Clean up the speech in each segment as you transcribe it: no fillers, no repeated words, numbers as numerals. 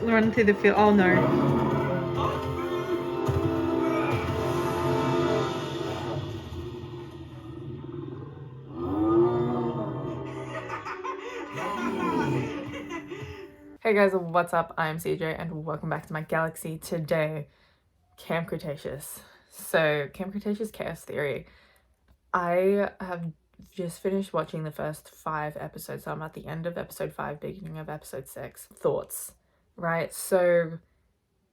run through the field. Oh no. Hey guys, what's up? I'm CJ and welcome back to my galaxy. Today, Camp Cretaceous. So, Camp Cretaceous Chaos Theory. I have just finished watching the first 5 episodes, so I'm at the end of episode 5, beginning of episode 6. Thoughts, right? So,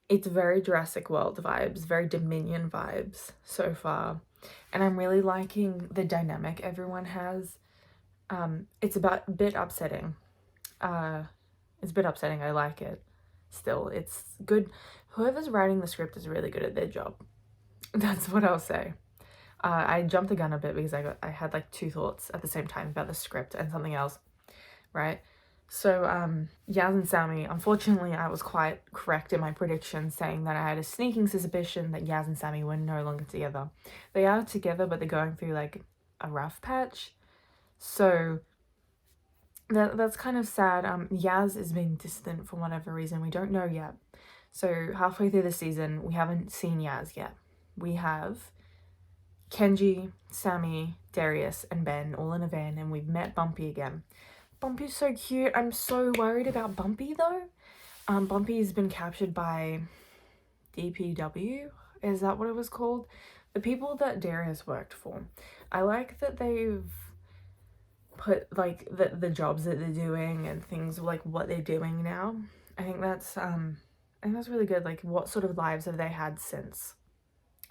it's very Jurassic World vibes, very Dominion vibes so far. And I'm really liking the dynamic everyone has. It's a bit upsetting. It's a bit upsetting. I like it. Still, it's good. Whoever's writing the script is really good at their job. That's what I'll say. I jumped the gun a bit because I had like 2 thoughts at the same time about the script and something else, right? So, Yaz and Sammy, unfortunately, I was quite correct in my prediction saying that I had a sneaking suspicion that Yaz and Sammy were no longer together. They are together, but they're going through like a rough patch. So, that's kind of sad. Yaz is being distant for whatever reason. We don't know yet. So halfway through the season, we haven't seen Yaz yet. We have Kenji, Sammy, Darius, and Ben all in a van, and we've met Bumpy again. Bumpy's so cute. I'm so worried about Bumpy though. Bumpy's been captured by DPW. Is that what it was called? The people that Darius worked for. I like that they've put like the jobs that they're doing and things like what they're doing now. I think that's really good. Like, what sort of lives have they had since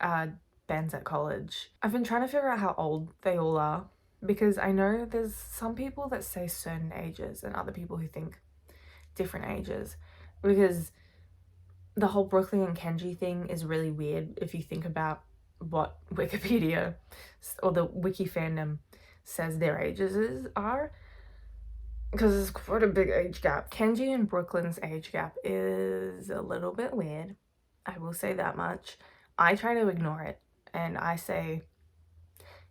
Ben's at college? I've been trying to figure out how old they all are, because I know there's some people that say certain ages and other people who think different ages, because the whole Brooklyn and Kenji thing is really weird if you think about what Wikipedia or the wiki fandom says their ages are, because there's quite a big age gap. Kenji and Brooklyn's age gap is a little bit weird, I will say that much. I try to ignore it and I say,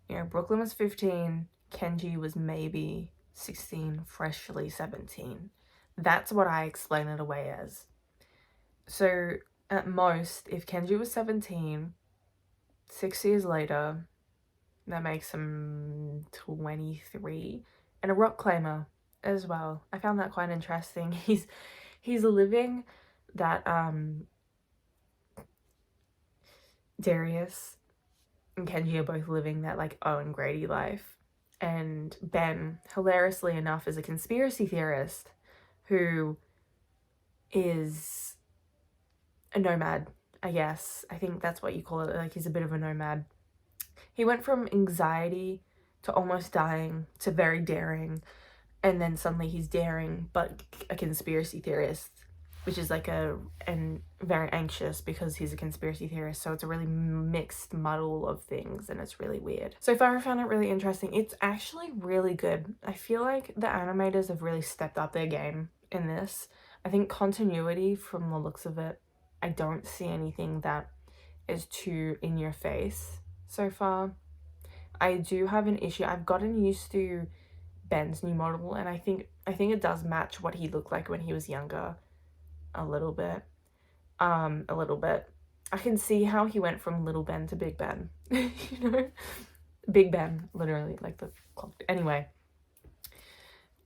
you know, Brooklyn was 15, Kenji was maybe 16, freshly 17. That's what I explain it away as. So at most, if Kenji was 17, 6 years later, that makes him 23, and a rock climber as well. I found that quite interesting. He's living that Darius and Kenji are both living that like Owen Grady life, and Ben, hilariously enough, is a conspiracy theorist who is a nomad, I guess. I think that's what you call it. Like, he's a bit of a nomad. He went from anxiety to almost dying to very daring, and then suddenly he's daring but a conspiracy theorist, which is like and very anxious because he's a conspiracy theorist. So it's a really mixed muddle of things, and it's really weird. So far I found it really interesting. It's actually really good. I feel like the animators have really stepped up their game in this. I think continuity, from the looks of it, I don't see anything that is too in your face so far. I do have an issue. I've gotten used to Ben's new model, and I think it does match what he looked like when he was younger a little bit. I can see how he went from little Ben to Big Ben. You know? Big Ben, literally, like the clock. Anyway,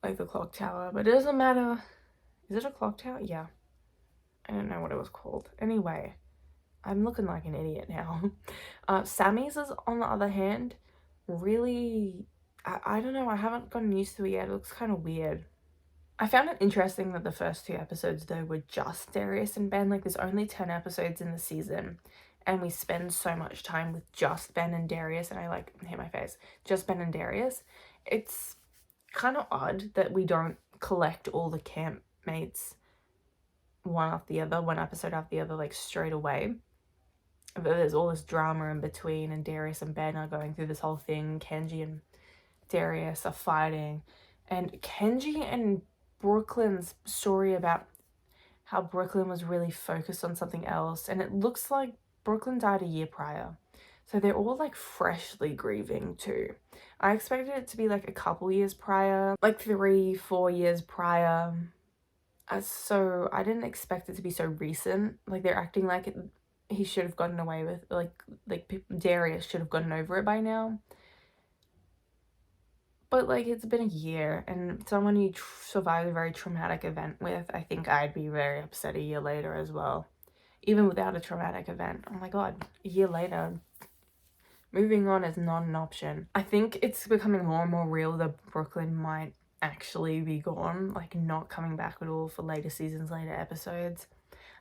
like the clock tower, but it doesn't matter. Is it a clock tower? Yeah. I don't know what it was called. Anyway, I'm looking like an idiot now. Sammy's is, on the other hand, really, I don't know, I haven't gotten used to it yet. It looks kind of weird. I found it interesting that the first 2 episodes though were just Darius and Ben. Like, there's only 10 episodes in the season, and we spend so much time with just Ben and Darius, and I like hit my face. Just Ben and Darius. It's kind of odd that we don't collect all the camp mates one after the other, one episode after the other, like straight away. But there's all this drama in between, and Darius and Ben are going through this whole thing. Kenji and Darius are fighting, and Kenji and Brooklyn's story about how Brooklyn was really focused on something else, and it looks like Brooklyn died a year prior, so they're all like freshly grieving too. I expected it to be like a couple years prior, like 3-4 years prior, So I didn't expect it to be so recent. Like they're acting like he should have gotten away with, Darius should have gotten over it by now. But like it's been a year, and someone you survived a very traumatic event with, I think I'd be very upset a year later as well. Even without a traumatic event. Oh my god, a year later. Moving on is not an option. I think it's becoming more and more real that Brooklyn might actually be gone, like not coming back at all for later seasons, later episodes.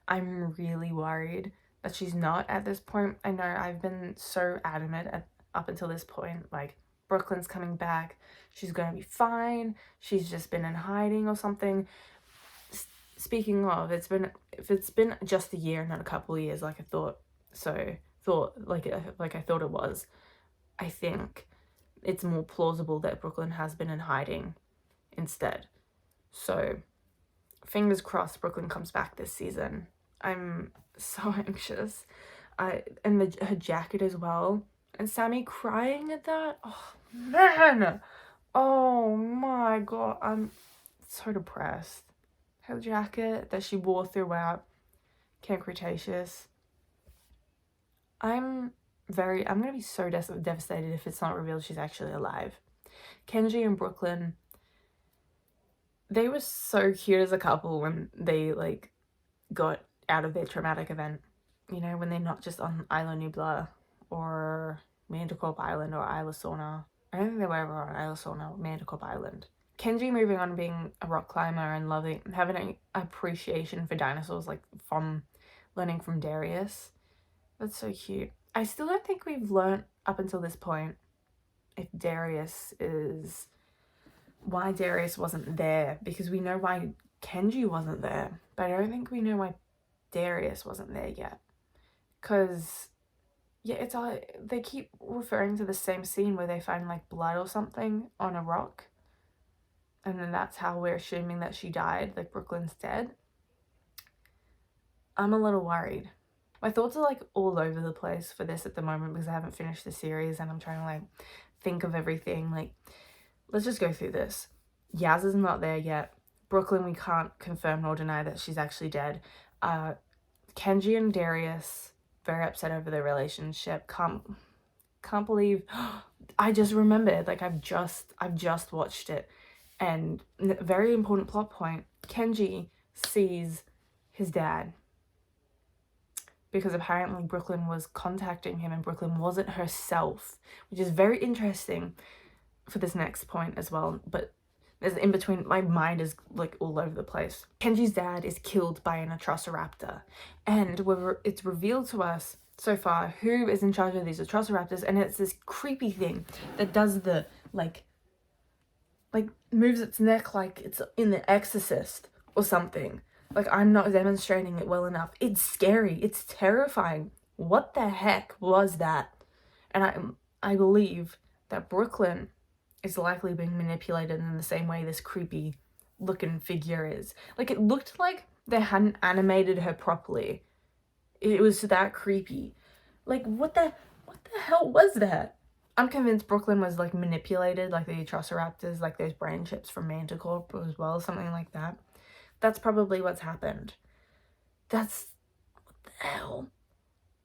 I'm really worried that she's not at this point. I know I've been so adamant up until this point, like Brooklyn's coming back, she's gonna be fine, she's just been in hiding or something. Speaking of, if it's been just a year, not a couple of years, like I thought, like I thought it was, I think it's more plausible that Brooklyn has been in hiding instead. So fingers crossed Brooklyn comes back this season. I'm so anxious. And her jacket as well, and Sammy crying at that. Oh man, oh my god, I'm so depressed. Her jacket that she wore throughout Camp Cretaceous. I'm gonna be so devastated if it's not revealed she's actually alive. Kenji and Brooklyn, they were so cute as a couple when they like got out of their traumatic event. You know, when they're not just on Isla Nublar or Manticorp Island or Isla Sorna. I don't think they were ever on Isla Sorna or Manticorp Island. Kenji moving on, being a rock climber and having an appreciation for dinosaurs, like from learning from Darius. That's so cute. I still don't think we've learnt up until this point why Darius wasn't there, because we know why Kenji wasn't there, but I don't think we know why Darius wasn't there yet. Because, yeah, it's all, they keep referring to the same scene where they find like blood or something on a rock, and then that's how we're assuming that she died, like Brooklyn's dead. I'm a little worried. My thoughts are like all over the place for this at the moment because I haven't finished the series and I'm trying to like think of everything. Like, let's just go through this. Yaz is not there yet. Brooklyn, we can't confirm nor deny that she's actually dead. Kenji and Darius, very upset over their relationship. Can't believe I just remembered, like I've just watched it, and very important plot point, Kenji sees his dad because apparently Brooklyn was contacting him and Brooklyn wasn't herself, which is very interesting for this next point as well. But there's in between, my mind is like all over the place. Kenji's dad is killed by an Atrociraptor, and it's revealed to us so far who is in charge of these Atrociraptors, and it's this creepy thing that does the like moves its neck like it's in The Exorcist or something. Like, I'm not demonstrating it well enough. It's scary. It's terrifying. What the heck was that? And I believe that Brooklyn is likely being manipulated in the same way this creepy looking figure is. Like, it looked like they hadn't animated her properly. It was that creepy. Like, what the hell was that? I'm convinced Brooklyn was like manipulated, like the Atrociraptors, like those brain chips from Manticorp as well, something like that. That's probably what's happened. What the hell?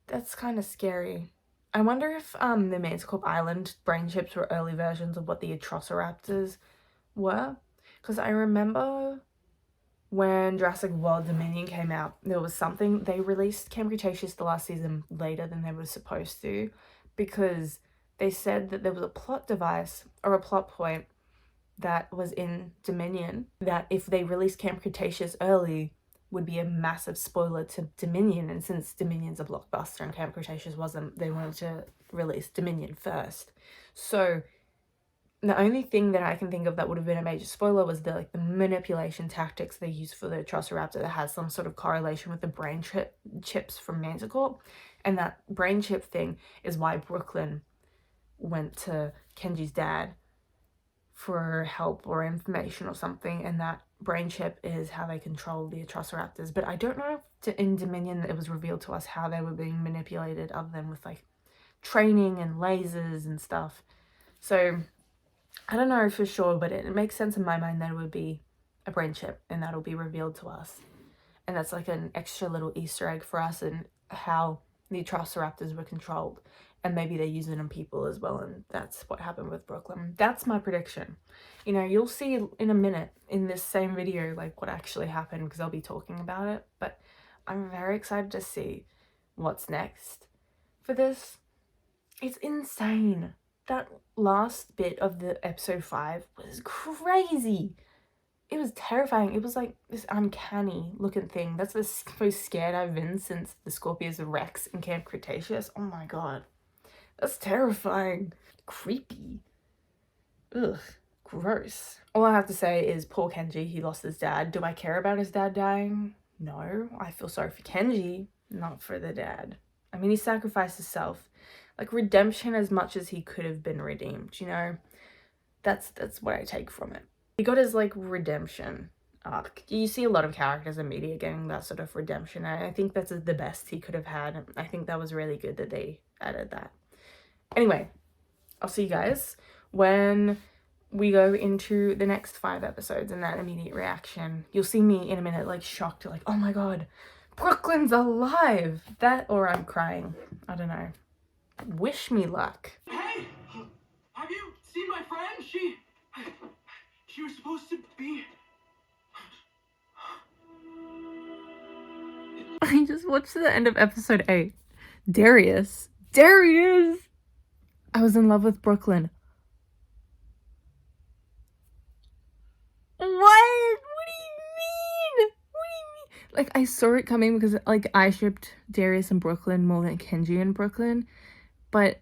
That's kind of scary. I wonder if the Manticorp Island brain chips were early versions of what the Atrociraptors were. Because I remember when Jurassic World Dominion came out, there was something, they released Camp Cretaceous the last season later than they were supposed to, because they said that there was a plot device or a plot point that was in Dominion that if they released Camp Cretaceous early would be a massive spoiler to Dominion, and since Dominion's a blockbuster and Camp Cretaceous wasn't, they wanted to release Dominion first. So the only thing that I can think of that would have been a major spoiler was the manipulation tactics they used for the Atrociraptor that has some sort of correlation with the brain chips from Manticorp, and that brain chip thing is why Brooklyn went to Kenji's dad for help or information or something, and that brain chip is how they control the Atrociraptors. But I don't know if in Dominion it was revealed to us how they were being manipulated other than with like training and lasers and stuff. So I don't know for sure, but it makes sense in my mind that it would be a brain chip, and that'll be revealed to us. And that's like an extra little Easter egg for us and how the Atrociraptors were controlled. And maybe they're using it on people as well, and that's what happened with Brooklyn. That's my prediction. You know, you'll see in a minute in this same video like what actually happened, because I'll be talking about it. But I'm very excited to see what's next for this. It's insane. That last bit of the episode 5 was crazy. It was terrifying. It was like this uncanny looking thing. That's the most scared I've been since the Scorpius Rex in Camp Cretaceous. Oh my god. That's terrifying. Creepy. Ugh. Gross. All I have to say is poor Kenji, he lost his dad. Do I care about his dad dying? No. I feel sorry for Kenji, not for the dad. I mean, he sacrificed himself. Like, redemption as much as he could have been redeemed, you know? That's what I take from it. He got his, like, redemption arc. You see a lot of characters in media getting that sort of redemption, and I think that's the best he could have had. I think that was really good that they added that. Anyway, I'll see you guys when we go into the next 5 episodes and that immediate reaction. You'll see me in a minute, like, shocked, like, oh my god, Brooklyn's alive! That, or I'm crying. I don't know. Wish me luck. Hey! Have you seen my friend? She was supposed to be... I just watched the end of episode 8. Darius! I was in love with Brooklyn. What? What do you mean? Like, I saw it coming because, like, I shipped Darius and Brooklyn more than Kenji and Brooklyn. But,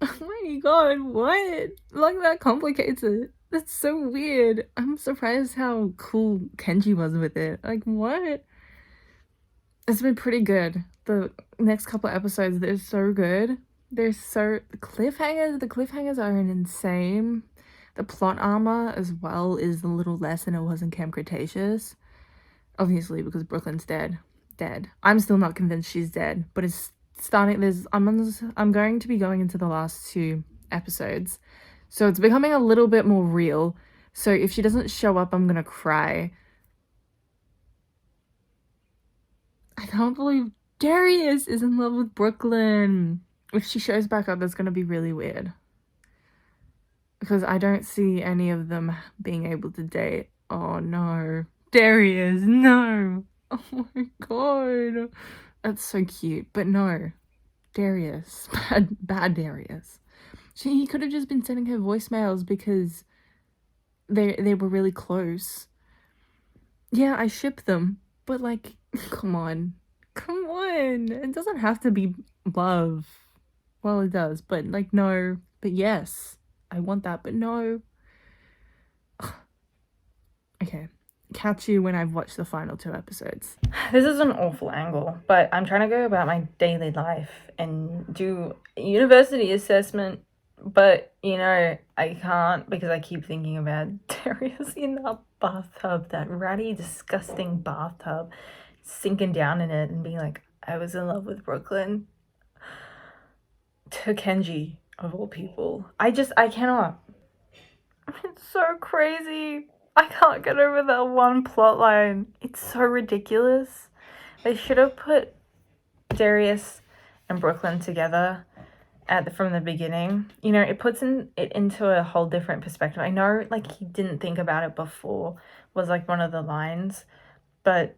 oh my god, what? Like, that complicates it. That's so weird. I'm surprised how cool Kenji was with it. Like, what? It's been pretty good. The next couple of episodes, they're so good. They're so... The cliffhangers are insane. The plot armor as well is a little less than it was in Camp Cretaceous. Obviously, because Brooklyn's dead. I'm still not convinced she's dead, but it's starting... I'm going to be going into the last 2 episodes. So it's becoming a little bit more real. So if she doesn't show up, I'm gonna cry. I can't believe Darius is in love with Brooklyn. If she shows back up, that's gonna be really weird. Because I don't see any of them being able to date. Oh no. Darius, no. Oh my god. That's so cute. But no. Darius. Bad Darius. He could have just been sending her voicemails because they were really close. Yeah, I ship them. But, like, come on. It doesn't have to be love. Well, it does, but, like, no. But yes, I want that, but no. Okay, catch you when I've watched the final 2 episodes. This is an awful angle, but I'm trying to go about my daily life and do a university assessment, but, you know, I can't because I keep thinking about Darius in that bathtub, that ratty, disgusting bathtub, sinking down in it and being like, I was in love with Brooklyn. To Kenji, of all people. I cannot. It's so crazy. I can't get over that one plot line. It's so ridiculous. They should have put Darius and Brooklyn together from the beginning. You know, it puts it into a whole different perspective. I know, like, he didn't think about it before, was, like, one of the lines. But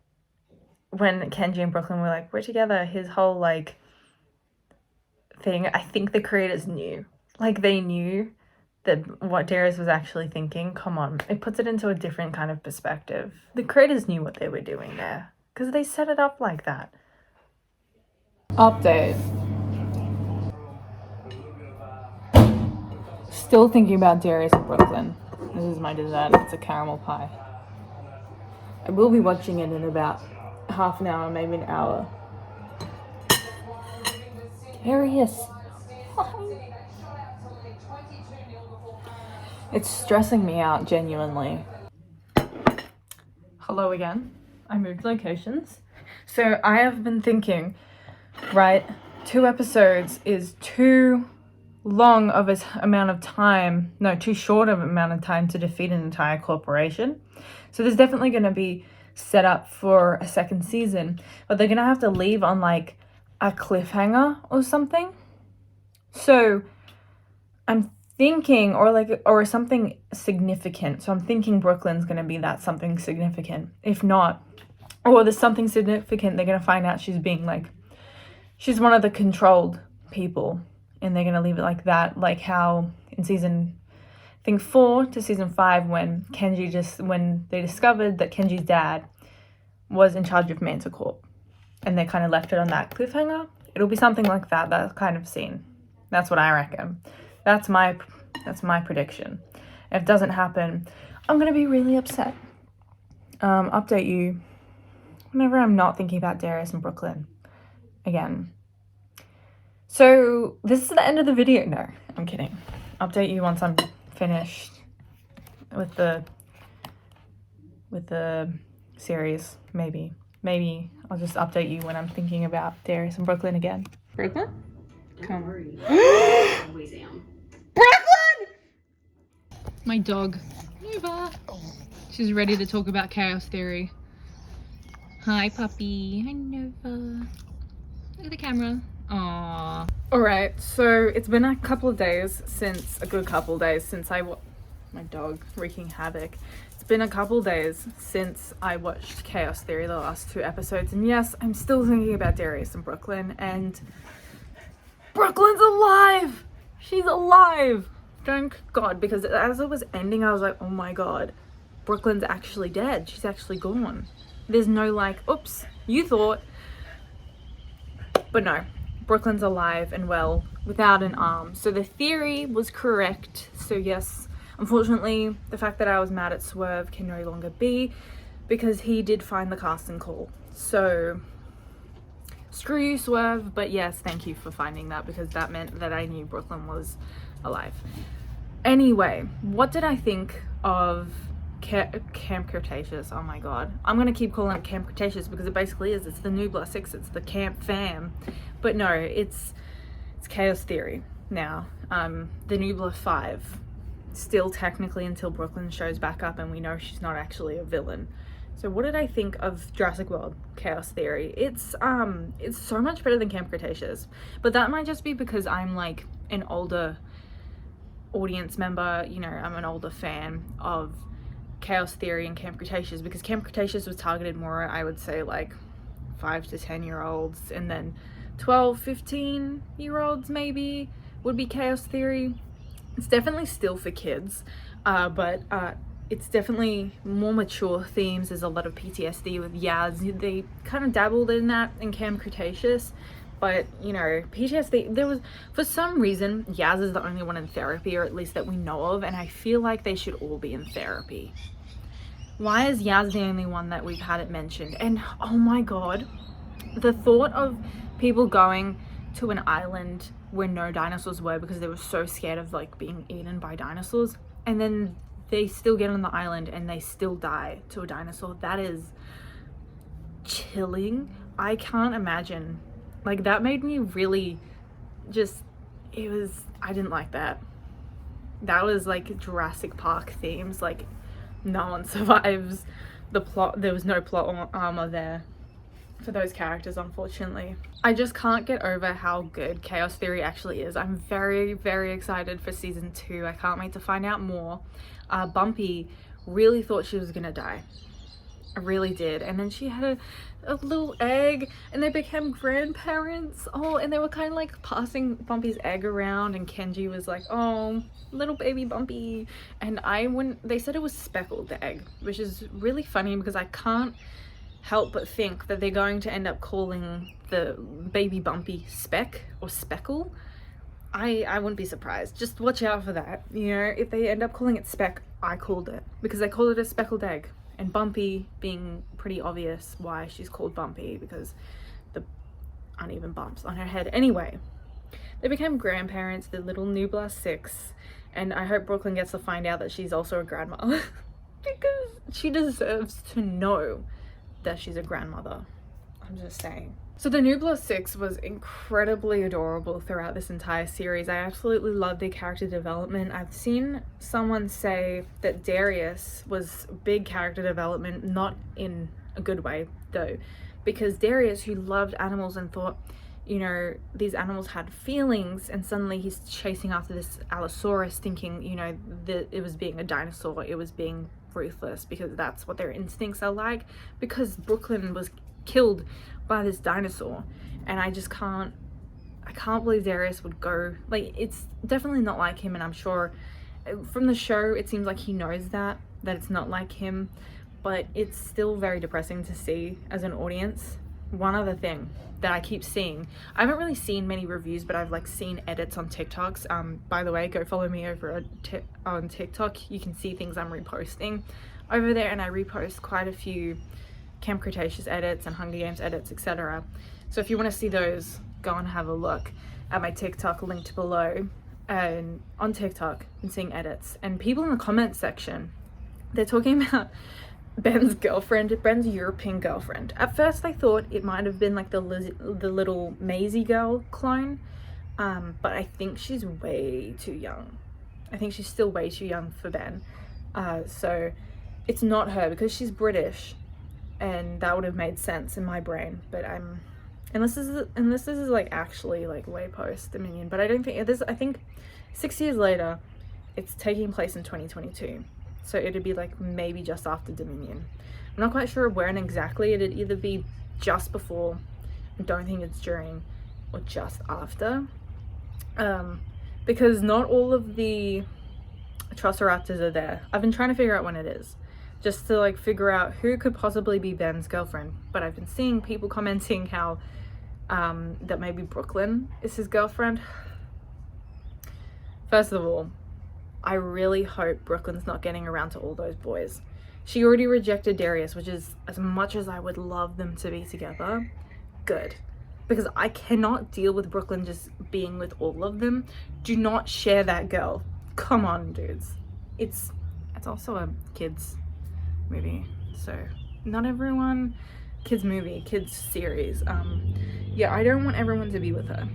when Kenji and Brooklyn were, like, we're together, his whole, like, thing, I think the creators knew. Like, they knew that what Darius was actually thinking. Come on. It puts it into a different kind of perspective. The creators knew what they were doing there. Because they set it up like that. Update. Still thinking about Darius and Brooklyn. This is my dessert. It's a caramel pie. I will be watching it in about half an hour, maybe an hour. Darius. It's stressing me out, genuinely. Hello again. I moved locations. So I have been thinking, right, 2 episodes is too long of an amount of time, no, too short of an amount of time to defeat an entire corporation. So there's definitely going to be set up for a second season, but they're going to have to leave on like a cliffhanger or something. So I'm thinking, or something significant. So I'm thinking Brooklyn's going to be that something significant. If not, or there's something significant, they're going to find out she's she's one of the controlled people, and they're going to leave it like that, like how in season, I think 4 to season 5, when they discovered that Kenji's dad was in charge of Manticore, and they kind of left it on that cliffhanger. It'll be something like that kind of scene. That's what I reckon. That's my prediction. If it doesn't happen, I'm going to be really upset. Update you whenever I'm not thinking about Darius and Brooklyn again. So this is the end of the video. No, I'm kidding. Update you once I'm finished with the series. Maybe I'll just update you when I'm thinking about Darius and Brooklyn again. Brooklyn? Come on. Always am. Brooklyn! My dog, Nublar. She's ready to talk about chaos theory. Hi, puppy. Hi, Nova. Look at the camera. Aww. Alright, so it's been a good couple of days since my dog wreaking havoc. It's been a couple of days since I watched Chaos Theory, the last 2 episodes, and yes, I'm still thinking about Darius and Brooklyn, and Brooklyn's alive! She's alive! Thank God, because as it was ending, I was like, oh my God, Brooklyn's actually dead. She's actually gone. There's no like, oops, you thought. But no, Brooklyn's alive and well, without an arm. So the theory was correct. So yes, unfortunately, the fact that I was mad at Swerve can no longer be, because he did find the casting call. So screw you, Swerve, but yes, thank you for finding that, because that meant that I knew Brooklyn was alive. Anyway, what did I think of Camp Cretaceous? Oh my God, I'm gonna keep calling it Camp Cretaceous because it basically is. It's the Nublar 6, it's the Camp fam, but no, it's Chaos Theory now. The Nublar 5, still technically, until Brooklyn shows back up and we know she's not actually a villain. So what did I think of Jurassic World Chaos Theory? It's so much better than Camp Cretaceous, but that might just be because I'm like an older audience member, you know, I'm an older fan of Chaos Theory and Camp Cretaceous, because Camp Cretaceous was targeted more, I would say, like 5 to 10 year olds, and then 12, 15 year olds maybe would be Chaos Theory. It's definitely still for kids, but it's definitely more mature themes. There's a lot of PTSD with Yaz. They kind of dabbled in that in Camp Cretaceous, but you know, PTSD, there was, for some reason, Yaz is the only one in therapy, or at least that we know of, and I feel like they should all be in therapy. Why is Yaz the only one that we've had it mentioned? And oh my God, the thought of people going to an island where no dinosaurs were because they were so scared of like being eaten by dinosaurs, and then they still get on the island and they still die to a dinosaur. That is chilling. I can't imagine. Like, that made me really just, I didn't like that. That was like Jurassic Park themes, like no one survives the plot. There was no plot armor there for those characters, unfortunately. I just can't get over how good Chaos Theory actually is. I'm very, very excited for season 2. I can't wait to find out more. Bumpy really thought she was gonna die. I really did. And then she had a little egg, and they became grandparents. Oh, and they were kind of like passing Bumpy's egg around, and Kenji was like, oh, little baby Bumpy. And they said it was speckled, the egg, which is really funny because I can't help but think that they're going to end up calling the baby Bumpy Speck or Speckle. I wouldn't be surprised. Just watch out for that. You know, if they end up calling it Speck, I called it, because they called it a speckled egg. And Bumpy being pretty obvious why she's called Bumpy, because the uneven bumps on her head. Anyway, they became grandparents, the little Nublar 6, and I hope Brooklyn gets to find out that she's also a grandma because she deserves to know that she's a grandmother. I'm just saying. So the Nublar 6 was incredibly adorable throughout this entire series. I absolutely love their character development. I've seen someone say that Darius was big character development, not in a good way though, because Darius, who loved animals and thought, you know, these animals had feelings, and suddenly he's chasing after this Allosaurus thinking, you know, that it was being a dinosaur, it was being ruthless because that's what their instincts are like, because Brooklyn was killed by this dinosaur. And I can't believe Darius would go, like, it's definitely not like him, and I'm sure from the show it seems like he knows that it's not like him, but it's still very depressing to see as an audience. One other thing that I keep seeing, I haven't really seen many reviews, but I've like seen edits on TikToks. By the way, go follow me over on TikTok. You can see things I'm reposting over there, and I repost quite a few Camp Cretaceous edits and Hunger Games edits, etc. So if you want to see those, go and have a look at my TikTok linked below. And on TikTok, I'm seeing edits, and people in the comments section, they're talking about Ben's girlfriend, Ben's European girlfriend. At first I thought it might have been like the little Maisie girl clone, but I think she's way too young. I think she's still way too young for Ben. So it's not her, because she's British, and that would have made sense in my brain, but unless this is like actually like way post Dominion, but I don't think I think 6 years later, it's taking place in 2022, so it'd be like maybe just after Dominion. I'm not quite sure when exactly. It'd either be just before, I don't think it's during, or just after, because not all of the Triceratops are there. I've been trying to figure out when it is, just to like figure out who could possibly be Ben's girlfriend, but I've been seeing people commenting how that maybe Brooklyn is his girlfriend. First of all, I really hope Brooklyn's not getting around to all those boys. She already rejected Darius, which is, as much as I would love them to be together, good, because I cannot deal with Brooklyn just being with all of them. Do not share that girl. Come on, dudes. It's also a kids movie, so not everyone. Kids movie, kids series. Yeah, I don't want everyone to be with her.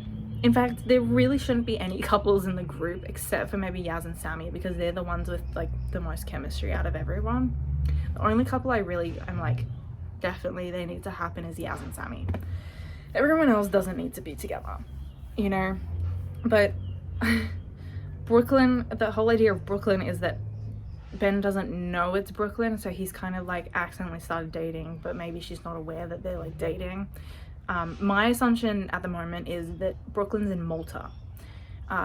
In fact, there really shouldn't be any couples in the group except for maybe Yaz and Sammy, because they're the ones with like the most chemistry out of everyone. The only couple I'm like, definitely they need to happen is Yaz and Sammy. Everyone else doesn't need to be together, you know. But Brooklyn, the whole idea of Brooklyn is that Ben doesn't know it's Brooklyn, so he's kind of like accidentally started dating, but maybe she's not aware that they're like dating. My assumption at the moment is that Brooklyn's in Malta,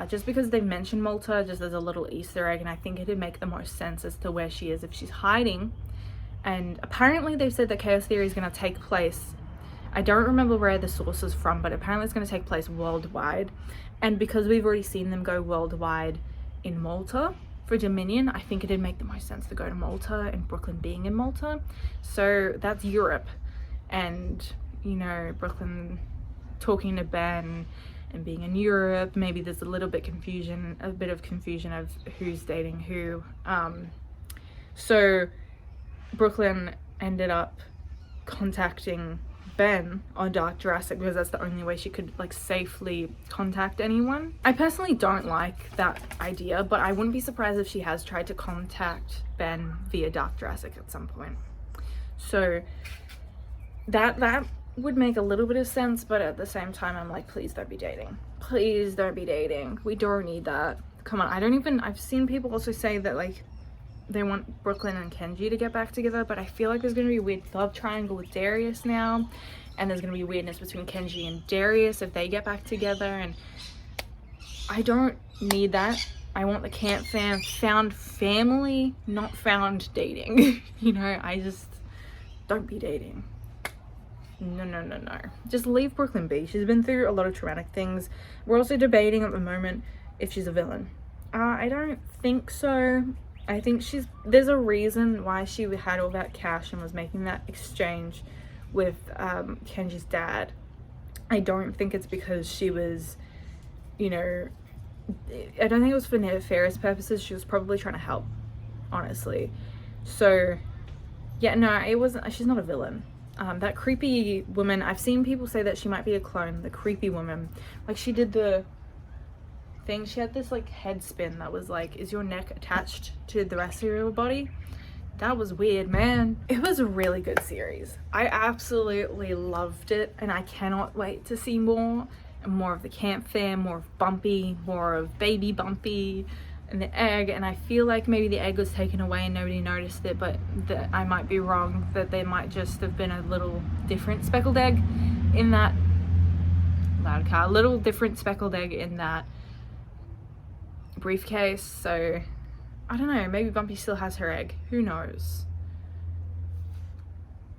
just because they mentioned Malta just as a little Easter egg, and I think it'd make the most sense as to where she is if she's hiding. And apparently they've said that Chaos Theory is going to take place, I don't remember where the source is from, but apparently it's going to take place worldwide, and because we've already seen them go worldwide in Malta for Dominion, I think it'd make the most sense to go to Malta, and Brooklyn being in Malta, so that's Europe. And you know, Brooklyn talking to Ben and being in Europe, maybe there's a bit of confusion of who's dating who. So Brooklyn ended up contacting Ben on Dark Jurassic because that's the only way she could like safely contact anyone. I personally don't like that idea, but I wouldn't be surprised if she has tried to contact Ben via Dark Jurassic at some point. So that would make a little bit of sense, but at the same time I'm like, please don't be dating. Please don't be dating. We don't need that. Come on. I've seen people also say that like they want Brooklyn and Kenji to get back together, but I feel like there's gonna be a weird love triangle with Darius now, and there's gonna be weirdness between Kenji and Darius if they get back together, and I don't need that. I want the camp found family, not found dating. You know, I just don't be dating. No. Just leave Brooklyn be. She's been through a lot of traumatic things. We're also debating at the moment if she's a villain. I don't think so. I think there's a reason why she had all that cash and was making that exchange with Kenji's dad. I don't think it's because she was, you know, I don't think it was for nefarious purposes. She was probably trying to help, honestly. So yeah, no, it wasn't. She's not a villain. That creepy woman, I've seen people say that she might be a clone, the creepy woman. Like, she did the thing, she had this like head spin that was like, is your neck attached to the rest of your body? That was weird, man. It was a really good series. I absolutely loved it, and I cannot wait to see more. And more of the camp fam, more of Bumpy, more of baby Bumpy, and the egg. And I feel like maybe the egg was taken away and nobody noticed it, but that I might be wrong, that there might just have been a little different speckled egg in that loud car, little different speckled egg in that briefcase. So I don't know, maybe Bumpy still has her egg, who knows.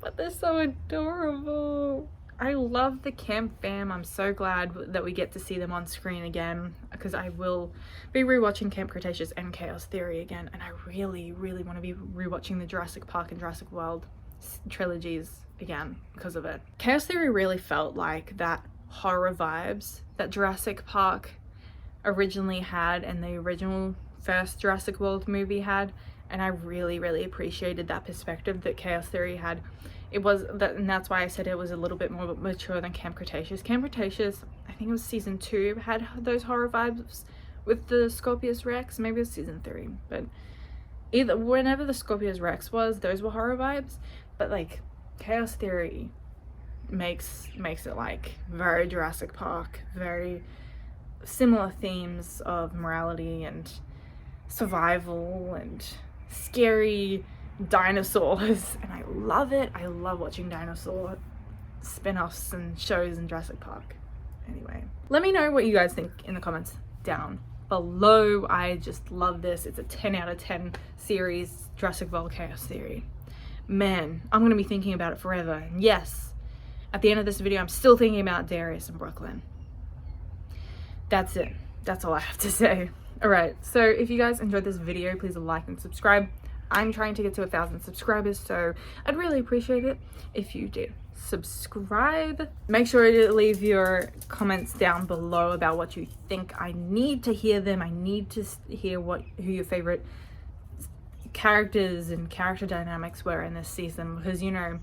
But they're so adorable. I love the camp fam. I'm so glad that we get to see them on screen again, because I will be rewatching Camp Cretaceous and Chaos Theory again, and I really want to be rewatching the Jurassic Park and Jurassic World trilogies again because of it. Chaos Theory really felt like that horror vibes that Jurassic Park originally had and the original first Jurassic World movie had, and I really appreciated that perspective that Chaos Theory had. It was that, and that's why I said it was a little bit more mature than Camp Cretaceous. Camp Cretaceous, I think it was season 2, had those horror vibes with the Scorpius Rex. Maybe it was season 3, but either whenever the Scorpius Rex was, those were horror vibes. But like Chaos Theory makes it like very Jurassic Park, very similar themes of morality and survival and scary dinosaurs, and I love it. I love watching dinosaur spin-offs and shows in Jurassic Park. Anyway, let me know what you guys think in the comments down below. I just love this. It's a 10 out of 10 series, Jurassic World Chaos Theory. Man, I'm gonna be thinking about it forever. And yes, at the end of this video, I'm still thinking about Darius and Brooklyn. That's it. That's all I have to say. Alright, so if you guys enjoyed this video, please like and subscribe. I'm trying to get to 1,000 subscribers, so I'd really appreciate it if you did subscribe. Make sure to leave your comments down below about what you think. I need to hear them. I need to hear who your favorite characters and character dynamics were in this season, because you know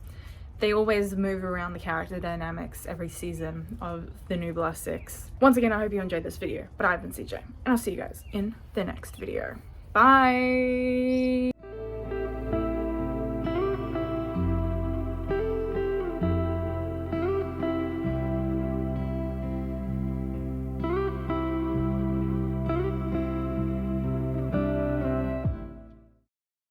they always move around the character dynamics every season of the Nublar 6. Once again, I hope you enjoyed this video, but I've been CJ, and I'll see you guys in the next video. Bye!